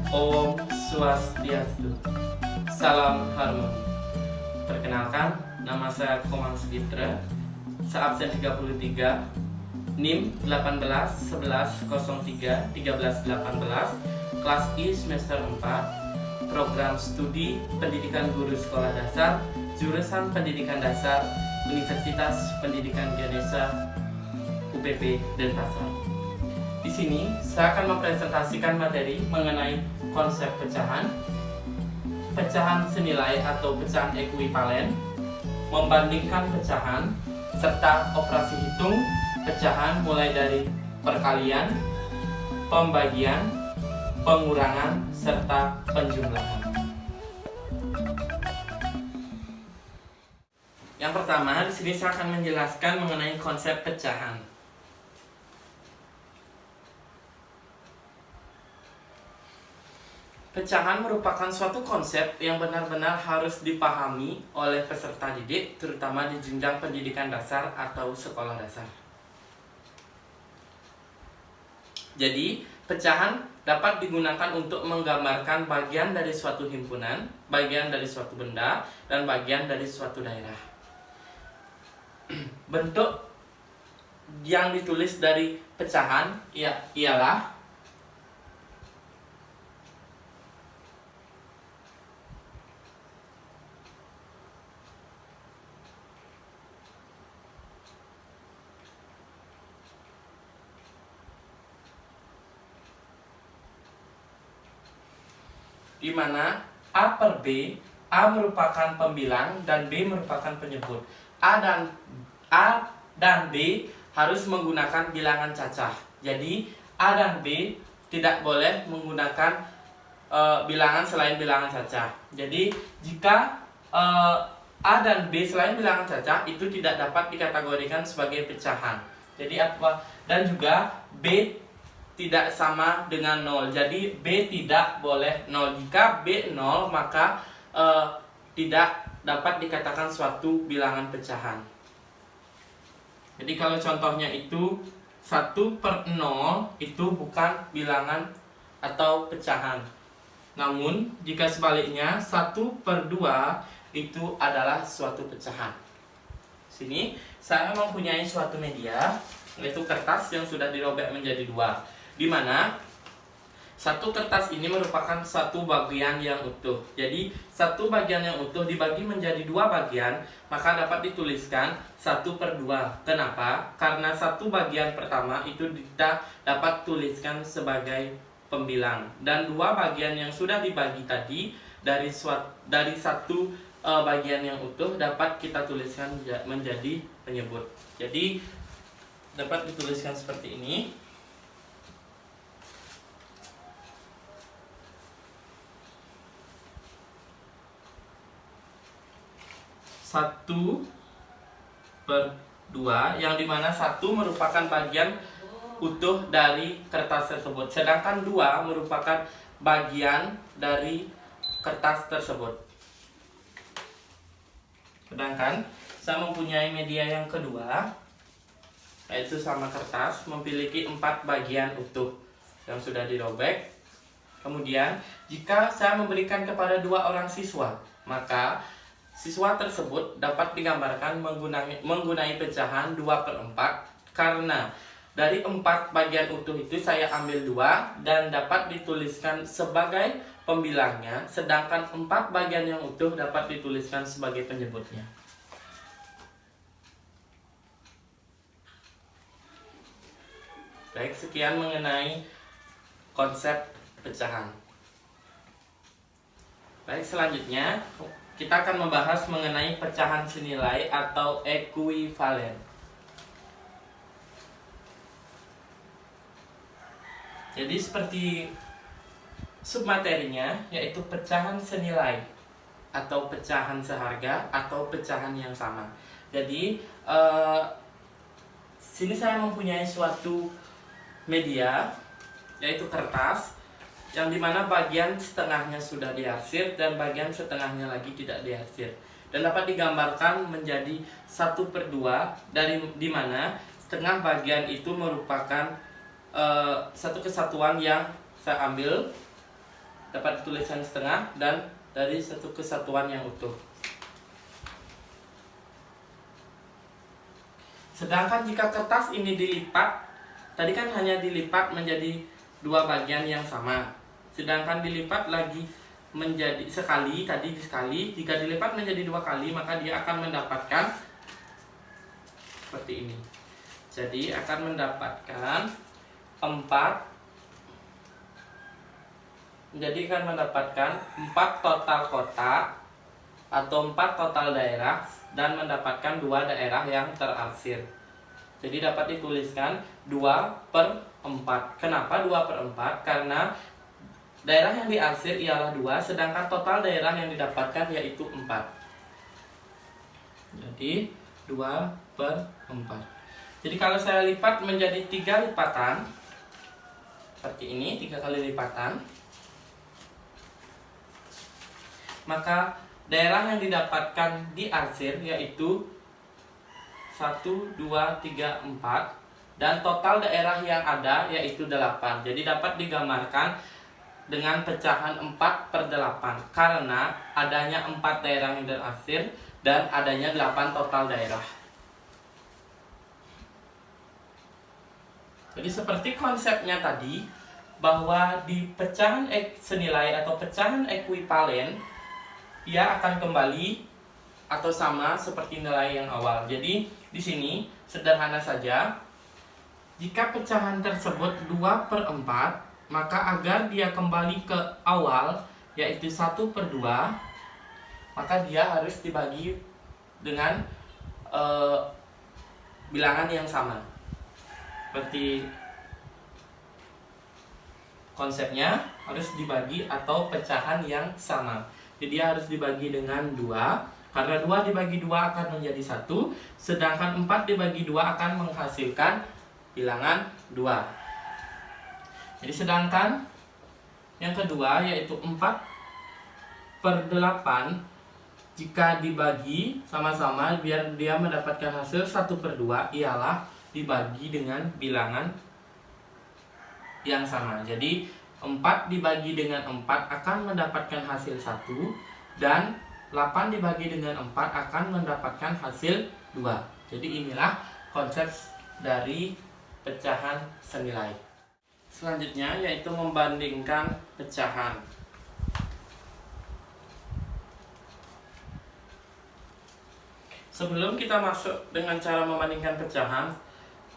Om Swastiastu. Salam harmoni. Perkenalkan, nama saya Komang Sugitra, seabsen 33, NIM 18 11 03 13 18, kelas I semester 4, program studi Pendidikan Guru Sekolah Dasar, jurusan Pendidikan Dasar, Universitas Pendidikan Ganesha, UPP Denpasar. Di sini saya akan mempresentasikan materi mengenai konsep pecahan, pecahan senilai atau pecahan ekuivalen, membandingkan pecahan, serta operasi hitung pecahan mulai dari perkalian, pembagian, pengurangan, serta penjumlahan. Yang pertama, di sini saya akan menjelaskan mengenai konsep pecahan. Pecahan merupakan suatu konsep yang benar-benar harus dipahami oleh peserta didik, terutama di jenjang pendidikan dasar atau sekolah dasar. Jadi, pecahan dapat digunakan untuk menggambarkan bagian dari suatu himpunan, bagian dari suatu benda, dan bagian dari suatu daerah. Bentuk yang ditulis dari pecahan ialah di mana A per B, A merupakan pembilang dan B merupakan penyebut. A dan B harus menggunakan bilangan cacah. Jadi A dan B tidak boleh menggunakan bilangan selain bilangan cacah. Jadi jika A dan B selain bilangan cacah itu tidak dapat dikategorikan sebagai pecahan. Jadi apa? Dan juga B tidak sama dengan 0. Jadi B tidak boleh 0. Jika B 0, maka tidak dapat dikatakan suatu bilangan pecahan. Jadi kalau contohnya itu 1 per 0 itu bukan bilangan atau pecahan. Namun jika sebaliknya 1 per 2 itu adalah suatu pecahan. Sini saya mempunyai suatu media, yaitu kertas yang sudah dirobek menjadi 2. Di mana satu kertas ini merupakan satu bagian yang utuh. Jadi satu bagian yang utuh dibagi menjadi 2 bagian, maka dapat dituliskan 1 per 2. Kenapa? Karena satu bagian pertama itu kita dapat tuliskan sebagai pembilang, dan 2 bagian yang sudah dibagi tadi dari satu bagian yang utuh dapat kita tuliskan menjadi penyebut. Jadi dapat dituliskan seperti ini. 1 per 2, yang dimana 1 merupakan bagian utuh dari kertas tersebut, sedangkan 2 merupakan bagian dari kertas tersebut. Sedangkan saya mempunyai media yang kedua, yaitu sama kertas, memiliki 4 bagian utuh yang sudah dirobek. Kemudian jika saya memberikan kepada 2 orang siswa, maka siswa tersebut dapat digambarkan menggunakan pecahan 2 per 4, karena dari 4 bagian utuh itu saya ambil 2 dan dapat dituliskan sebagai pembilangnya, sedangkan 4 bagian yang utuh dapat dituliskan sebagai penyebutnya. Baik, sekian mengenai konsep pecahan. Baik, selanjutnya kita akan membahas mengenai pecahan senilai atau ekuivalen. Jadi seperti submaterinya, yaitu pecahan senilai atau pecahan seharga atau pecahan yang sama. Jadi sini saya mempunyai suatu media, yaitu kertas, yang dimana bagian setengahnya sudah diarsir dan bagian setengahnya lagi tidak diarsir, dan dapat digambarkan menjadi 1 per 2, dari dimana setengah bagian itu merupakan satu kesatuan yang saya ambil dapat tulisan setengah dan dari satu kesatuan yang utuh. Sedangkan jika kertas ini dilipat, tadi kan hanya dilipat menjadi dua bagian yang sama. Sedangkan dilipat lagi menjadi sekali, tadi sekali, jika dilipat menjadi dua kali, maka dia akan mendapatkan seperti ini. Jadi akan mendapatkan 4 total kota atau 4 total daerah dan mendapatkan 2 daerah yang terarsir. Jadi dapat dituliskan 2/4. Kenapa 2/4? Karena daerah yang diarsir ialah 2, sedangkan total daerah yang didapatkan yaitu 4. Jadi 2/4. Jadi kalau saya lipat menjadi 3 lipatan seperti ini, 3 kali lipatan, maka daerah yang didapatkan diarsir yaitu 1, 2, 3, 4 dan total daerah yang ada yaitu 8. Jadi dapat digambarkan dengan pecahan 4/8 karena adanya 4 daerah yang diarsir dan adanya 8 total daerah. Jadi seperti konsepnya tadi, bahwa di pecahan senilai atau pecahan ekuivalen ia akan kembali atau sama seperti nilai yang awal. Jadi di sini sederhana saja. Jika pecahan tersebut 2/4, maka agar dia kembali ke awal yaitu 1/2, maka dia harus dibagi dengan bilangan yang sama. Seperti konsepnya harus dibagi atau pecahan yang sama. Jadi dia harus dibagi dengan 2. Karena 2 dibagi 2 akan menjadi 1. Sedangkan 4 dibagi 2 akan menghasilkan bilangan 2. Jadi sedangkan yang kedua yaitu 4/8, jika dibagi sama-sama biar dia mendapatkan hasil 1/2 ialah dibagi dengan bilangan yang sama. Jadi 4 dibagi dengan 4 akan mendapatkan hasil 1 dan 8 dibagi dengan 4 akan mendapatkan hasil 2. Jadi inilah konsep dari pecahan senilai. Selanjutnya yaitu membandingkan pecahan. Sebelum kita masuk dengan cara membandingkan pecahan,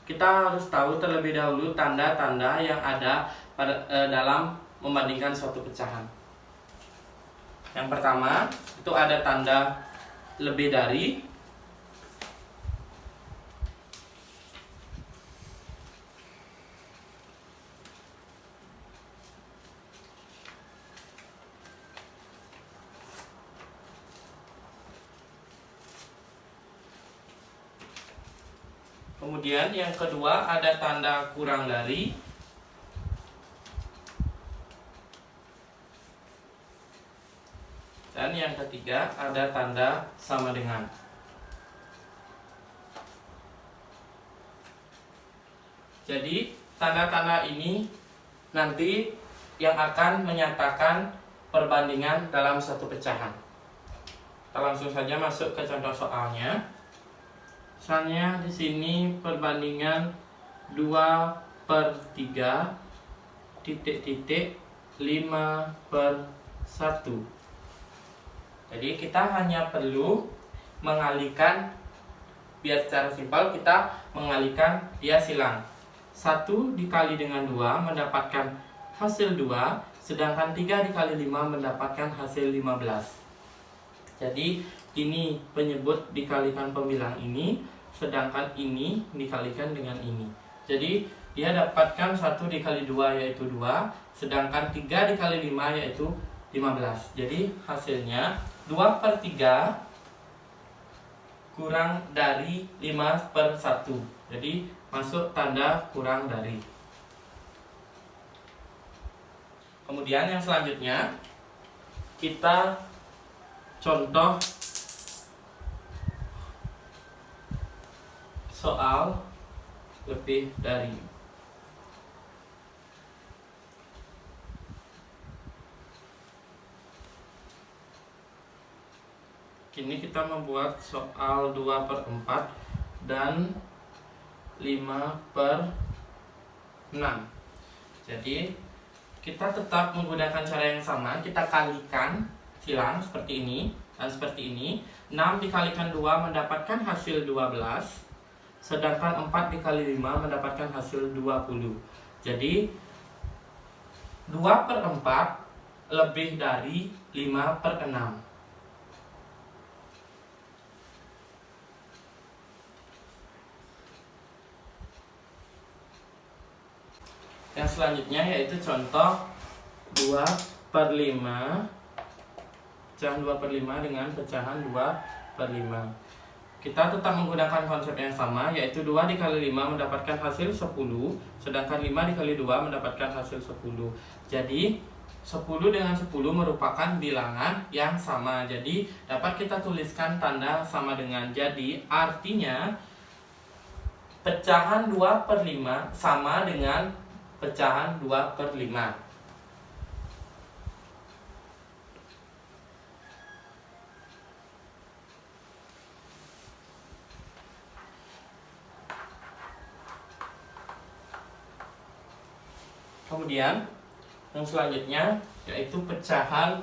kita harus tahu terlebih dahulu tanda-tanda yang ada dalam membandingkan suatu pecahan. Yang pertama itu ada tanda lebih dari, kemudian yang kedua ada tanda kurang dari, dan yang ketiga ada tanda sama dengan. Jadi tanda-tanda ini nanti yang akan menyatakan perbandingan dalam satu pecahan. Kita langsung saja masuk ke contoh soalnya. Misalnya di sini perbandingan 2/3 titik-titik 5/1. Jadi kita hanya perlu mengalihkan, biar secara simpel kita mengalihkan dia silang. 1 dikali dengan 2 mendapatkan hasil 2, sedangkan 3 dikali 5 mendapatkan hasil 15. Jadi ini penyebut dikalikan pembilang ini, sedangkan ini dikalikan dengan ini. Jadi dia dapatkan 1 dikali 2 yaitu 2, sedangkan 3 dikali 5 yaitu 15. Jadi hasilnya 2/3 kurang dari 5/1. Jadi masuk tanda kurang dari. Kemudian yang selanjutnya kita contoh soal lebih dari. Kini kita membuat soal 2/4 dan 5/6. Jadi kita tetap menggunakan cara yang sama. Kita kalikan silang seperti ini dan seperti ini. 6 dikalikan 2 mendapatkan hasil 12. Sedangkan 4 dikali 5 mendapatkan hasil 20. Jadi 2/4 lebih dari 5/6. Yang selanjutnya yaitu contoh 2/5. Pecahan 2/5 dengan pecahan 2/5. Kita tetap menggunakan konsep yang sama, yaitu 2 dikali 5 mendapatkan hasil 10. Sedangkan 5 dikali 2 mendapatkan hasil 10. Jadi 10 dengan 10 merupakan bilangan yang sama. Jadi dapat kita tuliskan tanda sama dengan. Jadi artinya pecahan 2/5 sama dengan pecahan 2/5. Kemudian yang selanjutnya yaitu pecahan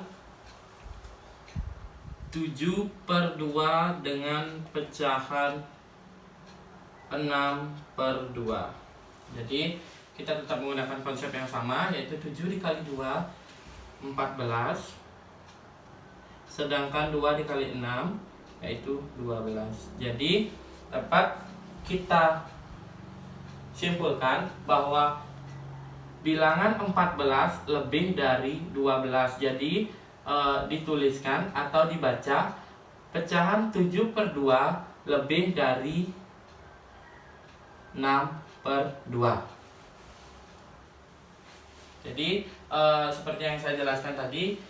7/2 dengan pecahan 6/2. Jadi kita tetap menggunakan konsep yang sama, yaitu 7 dikali 2 14. Sedangkan 2 dikali 6 yaitu 12. Jadi dapat kita simpulkan bahwa bilangan 14 lebih dari 12. Jadi dituliskan atau dibaca pecahan 7/2 lebih dari 6/2. Jadi seperti yang saya jelaskan tadi,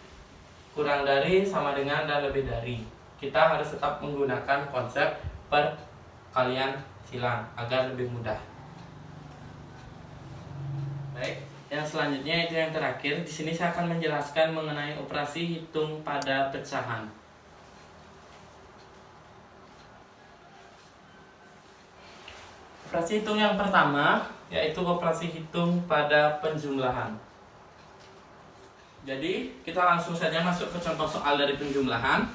kurang dari, sama dengan, dan lebih dari. Kita harus tetap menggunakan konsep perkalian silang agar lebih mudah. Baik, yang selanjutnya itu yang terakhir. Di sini saya akan menjelaskan mengenai operasi hitung pada pecahan. Operasi hitung yang pertama yaitu operasi hitung pada penjumlahan. Jadi kita langsung saja masuk ke contoh soal dari penjumlahan.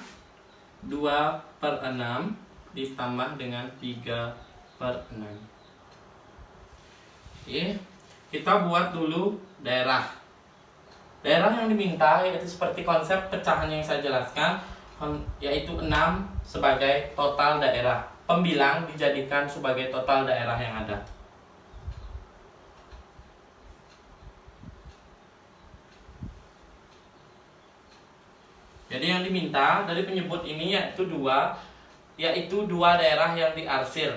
2/6 ditambah dengan 3/6. Oke, kita buat dulu daerah. Daerah yang diminta yaitu seperti konsep pecahan yang saya jelaskan, yaitu 6 sebagai total daerah. Pembilang dijadikan sebagai total daerah yang ada. Jadi yang diminta dari penyebut ini yaitu dua daerah yang diarsir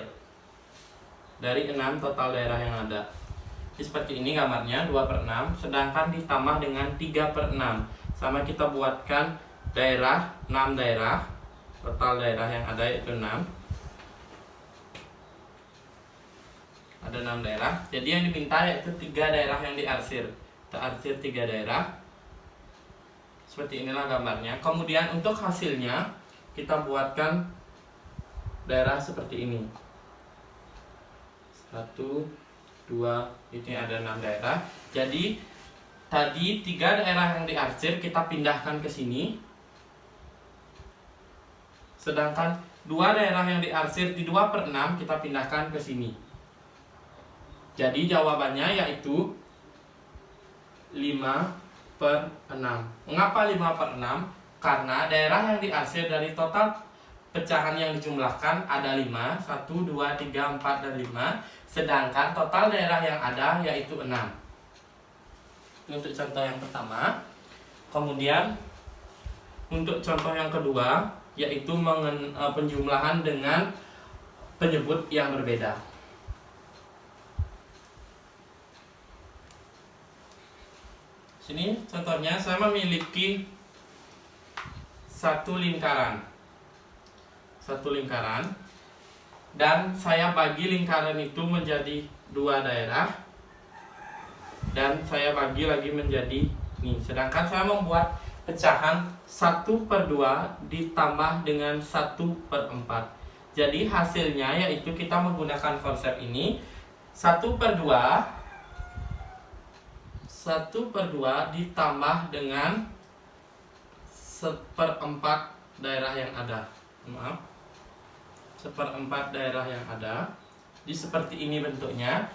dari 6 total daerah yang ada. Jadi seperti ini gambarnya, 2/6, sedangkan ditambah dengan 3/6. Sama kita buatkan daerah, 6 daerah. Total daerah yang ada yaitu 6. Ada 6 daerah. Jadi yang diminta yaitu 3 daerah yang diarsir. Kita arsir 3 daerah. Seperti inilah gambarnya. Kemudian untuk hasilnya kita buatkan daerah seperti ini. 1, 2, ini ada 6 daerah. Jadi tadi 3 daerah yang diarsir kita pindahkan ke sini. Sedangkan 2 daerah yang diarsir di 2/6 kita pindahkan ke sini. Jadi jawabannya yaitu 5/6. Mengapa 5/6? Karena daerah yang diarsir dari total pecahan yang dijumlahkan ada 5, 1, 2, 3, 4, dan 5. Sedangkan total daerah yang ada yaitu 6. Untuk contoh yang pertama. Kemudian untuk contoh yang kedua yaitu penjumlahan dengan penyebut yang berbeda. Sini contohnya saya memiliki satu lingkaran dan saya bagi lingkaran itu menjadi 2 daerah dan saya bagi lagi menjadi ini. Sedangkan saya membuat pecahan 1/2 ditambah dengan 1/4. Jadi hasilnya yaitu kita menggunakan konsep ini 1/2 ditambah dengan 1/4 daerah yang ada. Maaf, 1/4 daerah yang ada. Jadi seperti ini bentuknya.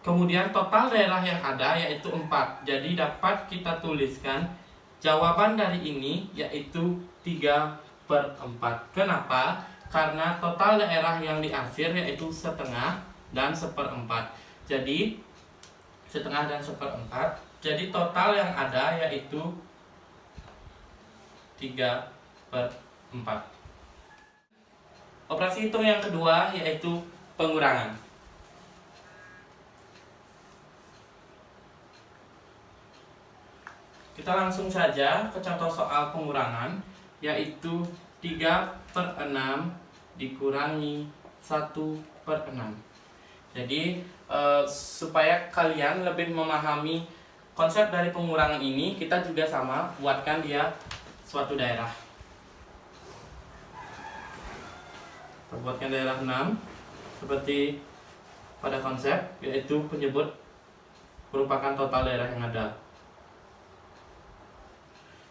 Kemudian total daerah yang ada yaitu 4. Jadi dapat kita tuliskan jawaban dari ini yaitu 3/4. Kenapa? Karena total daerah yang diarsir yaitu setengah dan 1/4. Jadi setengah dan 1/4. Jadi total yang ada yaitu 3/4. Operasi hitung yang kedua yaitu pengurangan. Kita langsung saja ke contoh soal pengurangan, yaitu 3/6 dikurangi 1/6. Jadi supaya kalian lebih memahami konsep dari pengurangan ini, kita juga sama buatkan dia suatu daerah. Kita buatkan daerah 6 seperti pada konsep, yaitu penyebut merupakan total daerah yang ada.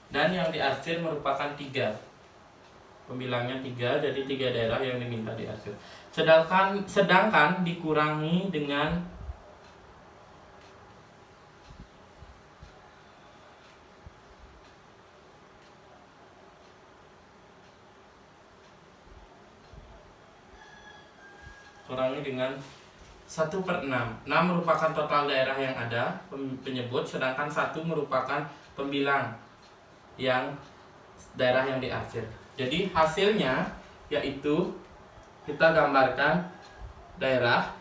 Dan yang diarsir merupakan 3. Pembilangnya 3, jadi 3 daerah yang diminta diarsir. Sedangkan dikurangi dengan kurangi dengan 1/6. 6 merupakan total daerah yang ada penyebut, sedangkan 1 merupakan pembilang yang daerah yang diarsir. Jadi hasilnya yaitu kita gambarkan daerah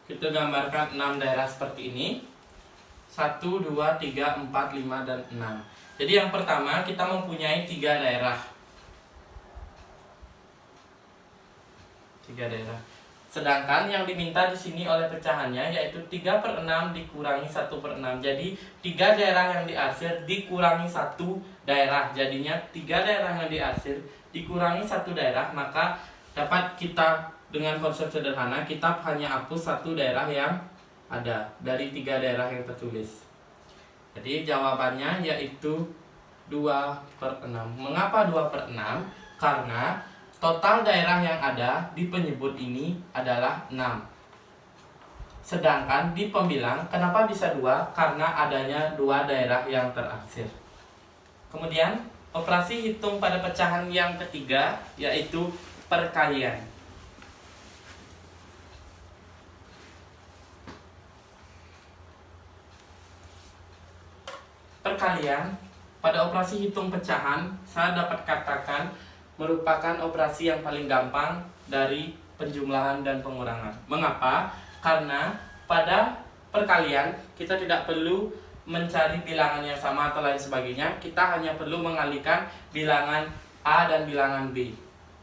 kita gambarkan 6 daerah seperti ini. 1, 2, 3, 4, 5, dan 6. Jadi yang pertama kita mempunyai 3 daerah. 3 daerah. Sedangkan yang diminta di sini oleh pecahannya yaitu 3/6 dikurangi 1/6. Jadi 3 daerah yang diarsir dikurangi 1 daerah. Jadinya 3 daerah yang diarsir dikurangi 1 daerah. Maka dapat kita dengan konsep sederhana kita hanya hapus 1 daerah yang ada dari 3 daerah yang tertulis. Jadi jawabannya yaitu 2/6. Mengapa 2/6? Karena total daerah yang ada di penyebut ini adalah 6. Sedangkan di pembilang, kenapa bisa 2? Karena adanya 2 daerah yang terarsir. Kemudian, operasi hitung pada pecahan yang ketiga, yaitu perkalian. Perkalian, pada operasi hitung pecahan, saya dapat katakan merupakan operasi yang paling gampang dari penjumlahan dan pengurangan. Mengapa? Karena pada perkalian kita tidak perlu mencari bilangan yang sama atau lain sebagainya. Kita hanya perlu mengalihkan bilangan A dan bilangan B.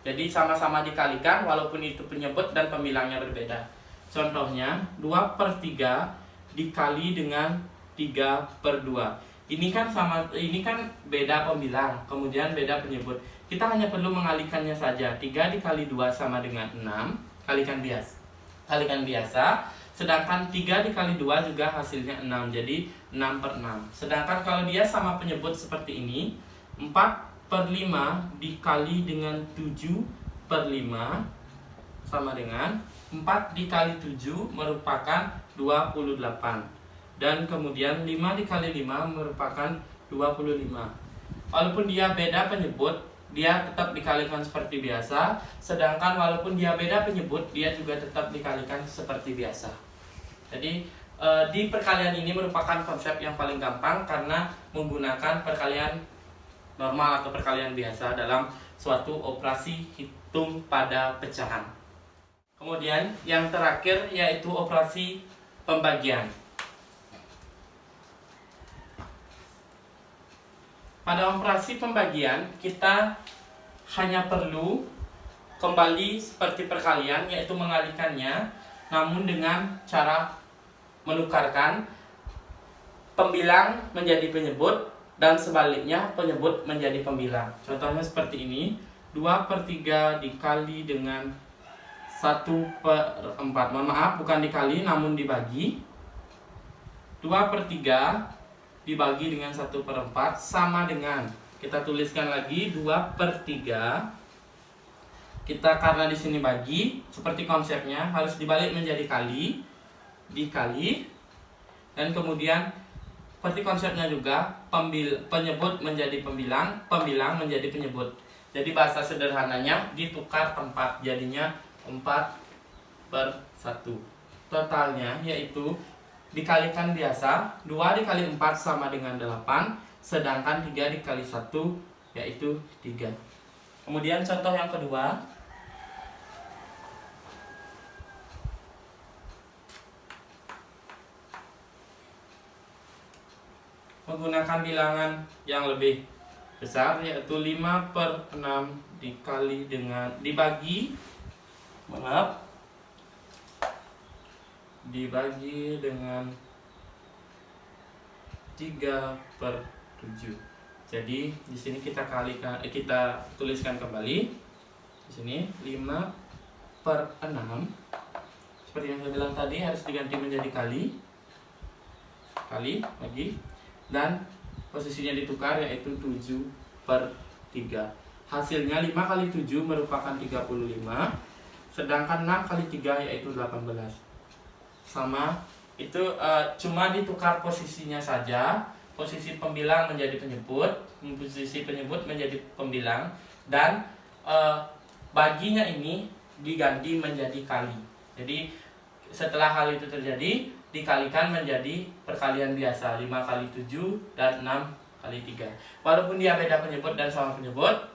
Jadi sama-sama dikalikan walaupun itu penyebut dan pembilangnya berbeda. Contohnya 2/3 dikali dengan 3/2. Ini kan beda pembilang, kemudian beda penyebut. Kita hanya perlu mengalihkannya saja. 3 dikali 2 sama dengan 6. Kalikan biasa. Sedangkan 3 dikali 2 juga hasilnya 6. Jadi 6/6. Sedangkan kalau dia sama penyebut seperti ini, 4/5 dikali dengan 7/5 sama dengan 4 dikali 7 merupakan 28. Dan kemudian 5 dikali 5 merupakan 25. Walaupun dia beda penyebut, dia tetap dikalikan seperti biasa. Sedangkan walaupun dia beda penyebut, dia juga tetap dikalikan seperti biasa. Jadi di perkalian ini merupakan konsep yang paling gampang karena menggunakan perkalian normal atau perkalian biasa dalam suatu operasi hitung pada pecahan. Kemudian yang terakhir yaitu operasi pembagian. Pada operasi pembagian kita hanya perlu kembali seperti perkalian, yaitu mengalikannya, namun dengan cara menukarkan pembilang menjadi penyebut dan sebaliknya penyebut menjadi pembilang. Contohnya seperti ini, 2/3 dikali dengan 1/4. Mohon maaf, bukan dikali namun dibagi. 2/3 dibagi dengan 1/4 sama dengan, kita tuliskan lagi 2/3. Kita karena di sini bagi, seperti konsepnya harus dibalik menjadi kali, dikali, dan kemudian seperti konsepnya juga penyebut menjadi pembilang, pembilang menjadi penyebut. Jadi bahasa sederhananya ditukar tempat, jadinya 4/1. Totalnya yaitu dikalikan biasa, 2 dikali 4 sama dengan 8, sedangkan 3 dikali 1 yaitu 3. Kemudian contoh yang kedua, menggunakan bilangan yang lebih besar, yaitu 5/6 dikali dengan dibagi dengan 3/7. Jadi di sini kita tuliskan kembali. Di sini 5/6. Seperti yang saya bilang tadi, harus diganti menjadi kali, bagi, dan posisinya ditukar yaitu 7/3. Hasilnya 5 kali 7 merupakan 35, sedangkan 6 kali 3 yaitu 18. Sama, itu cuma ditukar posisinya saja. Posisi pembilang menjadi penyebut, posisi penyebut menjadi pembilang, dan baginya ini diganti menjadi kali. Jadi setelah hal itu terjadi, dikalikan menjadi perkalian biasa, 5 kali 7 dan 6 kali 3. Walaupun dia beda penyebut dan sama penyebut,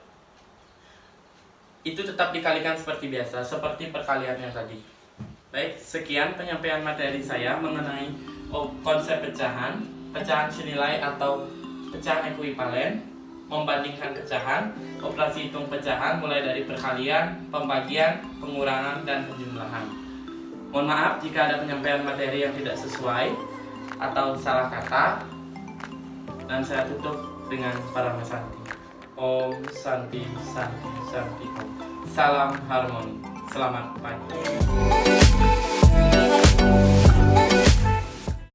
itu tetap dikalikan seperti biasa, seperti perkalian yang tadi. Baik, sekian penyampaian materi saya mengenai konsep pecahan senilai atau pecahan ekuivalen, membandingkan pecahan, operasi hitung pecahan mulai dari perkalian, pembagian, pengurangan, dan penjumlahan. Mohon maaf jika ada penyampaian materi yang tidak sesuai atau salah kata, dan saya tutup dengan Parama Santi. Om Santi Santi Santi Om. Salam harmoni. Selamat pagi.